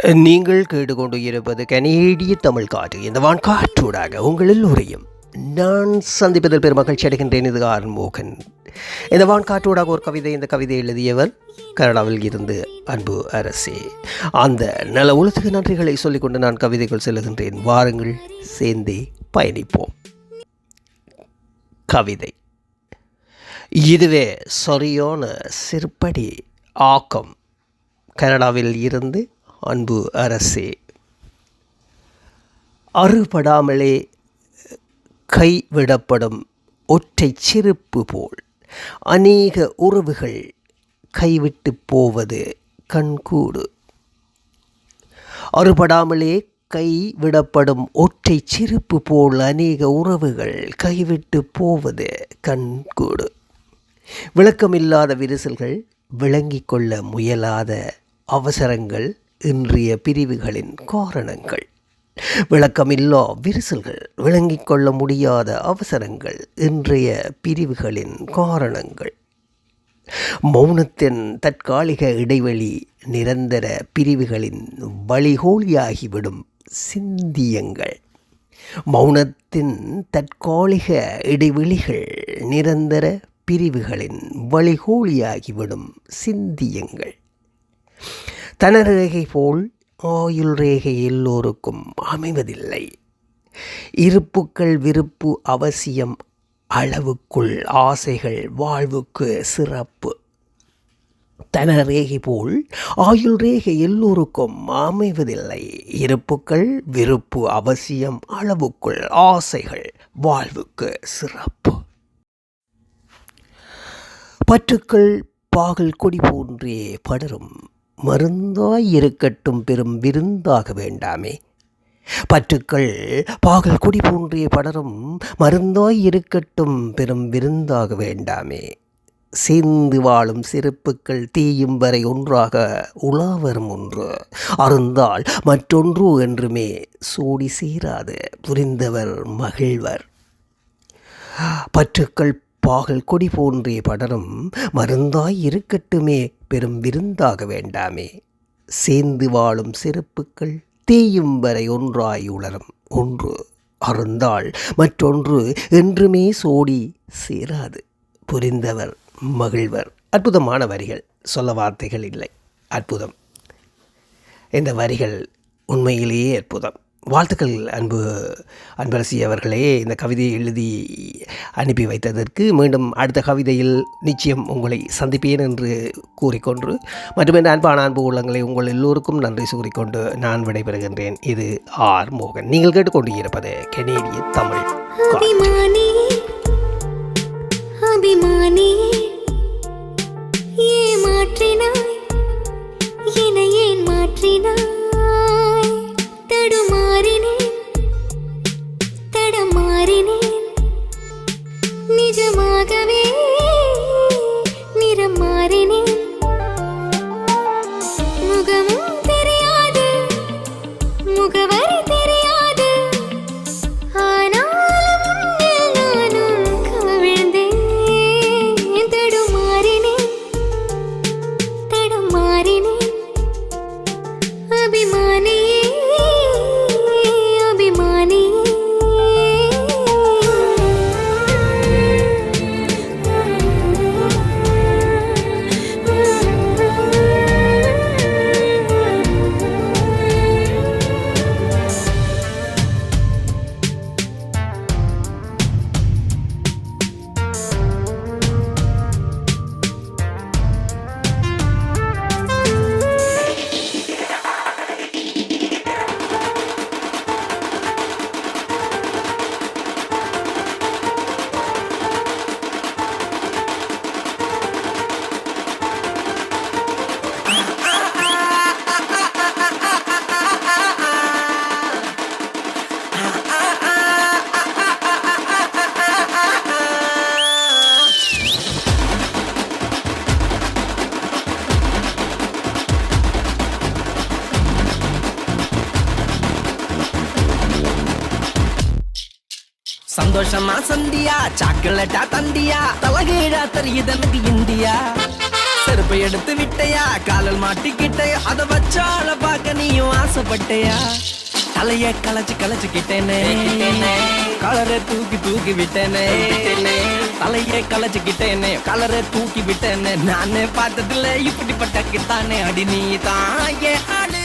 நீங்கள் கேட்டுக்கொண்டு இருப்பது கனேடிய தமிழ் காற்று. இந்த வான்காற்றூடாக உங்கள் எல்லோரையும் நான் சந்திப்பதில் பெருமகிழ்ச்சி அடைகின்றேன். இது ஆர்மோகன். இந்த வான்காற்றூடாக ஒரு கவிதை. இந்த கவிதை எழுதியவர் கனடாவில் இருந்து அன்பு அரசே. அந்த நல உலகத்துக்கு நன்றிகளை சொல்லிக்கொண்டு நான் கவிதைகள் செல்லுகின்றேன். வாருங்கள், சேர்ந்தே பயணிப்போம். கவிதை. இதுவே சரியான சிறுபடி ஆக்கம். கனடாவில் இருந்து அன்பு அரசே. அறுபடாமலே கைவிடப்படும் ஒற்றை சிரிப்பு போல் அநேக உறவுகள் கைவிட்டு போவது கண்கூடு. அறுபடாமலே கைவிடப்படும் ஒற்றை சிரிப்பு போல் அநேக உறவுகள் கைவிட்டு போவது கண்கூடு. விளக்கமில்லாத விரிசல்கள், விளங்கிக் கொள்ள முயலாத அவசரங்கள் இன்றைய பிரிவுகளின் காரணங்கள். விளக்கமில்லா விரிசல்கள், விளங்கிக் கொள்ள முடியாத அவசரங்கள் இன்றைய பிரிவுகளின் காரணங்கள். மௌனத்தின் தற்காலிக இடைவெளி நிரந்தர பிரிவுகளின் வழிகோலியாகிவிடும் சிந்தியங்கள். மௌனத்தின் தற்காலிக இடைவெளிகள் நிரந்தர பிரிவுகளின் வழிகோலியாகிவிடும் சிந்தியங்கள். தன ரேகை போல் ஆயுள் ரேகை எல்லோருக்கும் அமைவதில்லை. இருப்புக்கள் விருப்பு அவசியம், அளவுக்குள் ஆசைகள் வாழ்வுக்கு சிறப்பு. தன ரேகை போல் ஆயுள் ரேகை எல்லோருக்கும் அமைவதில்லை. இருப்புக்கள் விருப்பு அவசியம், அளவுக்குள் ஆசைகள் வாழ்வுக்கு சிறப்பு. பற்றுக்கள் பாகல் கொடி போன்றே படரும், மருந்தாய் இருக்கட்டும் பெரும் விருந்தாக வேண்டாமே. பற்றுக்கள் பாகல் கொடி போன்றே படரும், மருந்தாய் இருக்கட்டும் பெரும் விருந்தாக வேண்டாமே. சேர்ந்து வாழும் சிறப்புக்கள் தீயும் வரை ஒன்றாக உலாவரும் ஒன்று. அருந்தால் மற்றொன்று என்றுமே சோடி சேராது, புரிந்தவர் மகிழ்வர். பற்றுக்கள் பாகல் கொடி போன்றே படரும், மருந்தாய் இருக்கட்டுமே பெரும் விருந்தாக வேண்டாமே. சேர்ந்து வாழும் சிறப்புக்கள் தேயும் வரை ஒன்றாய் உளரும் ஒன்று. அருந்தாள் மற்றொன்று என்றுமே சோடி சேராது, புரிந்தவர் மகிழ்வர். அற்புதமான வரிகள், சொல்ல வார்த்தைகள் இல்லை. அற்புதம். இந்த வரிகள் உண்மையிலேயே அற்புதம். வாழ்த்துக்கள் அன்பரசி அவர்களே, இந்த கவிதையை எழுதி அனுப்பி வைத்ததற்கு. மீண்டும் அடுத்த கவிதையில் நிச்சயம் உங்களை சந்திப்பேன் என்று கூறிக்கொண்டு, மற்றும் இந்த அன்பான அன்பு உள்ளங்களை உங்கள் எல்லோருக்கும் நன்றி கூறிக்கொண்டு நான் விடைபெறுகின்றேன். இது ஆர் மோகன். நீங்கள் கேட்டுக்கொண்டு இருப்பது கனேடிய தமிழ். நிஜமாகவே நிறம் மாறினேன். முகமும் தெரியாது, முகவரி தெரியாது, ஆனாலும் நானும் கவிழ்ந்தேன். தடுமாறினேன், தடுமாறினேன். அபிமானியே, அபிமானியே. சந்தோஷமா சந்தியா, சாக்லேட்டா தந்தியா, தலகீழா தெரியுது எனக்கு இந்தியா. செருப்பை எடுத்து விட்டையா காலில் மாட்டிக்கிட்டையா அத வச்சால பார்க்க நீயும் ஆசைப்பட்டையா தலைய களைச்சு களைச்சுக்கிட்டேனே கலரை தூக்கி தூக்கி விட்டேனே தலைய களைச்சுக்கிட்டேனே கலரை தூக்கி விட்டேனே நானே பார்த்ததில்ல இப்படிப்பட்ட கிட்டானே அடி நீ தான் ஏ ஆடு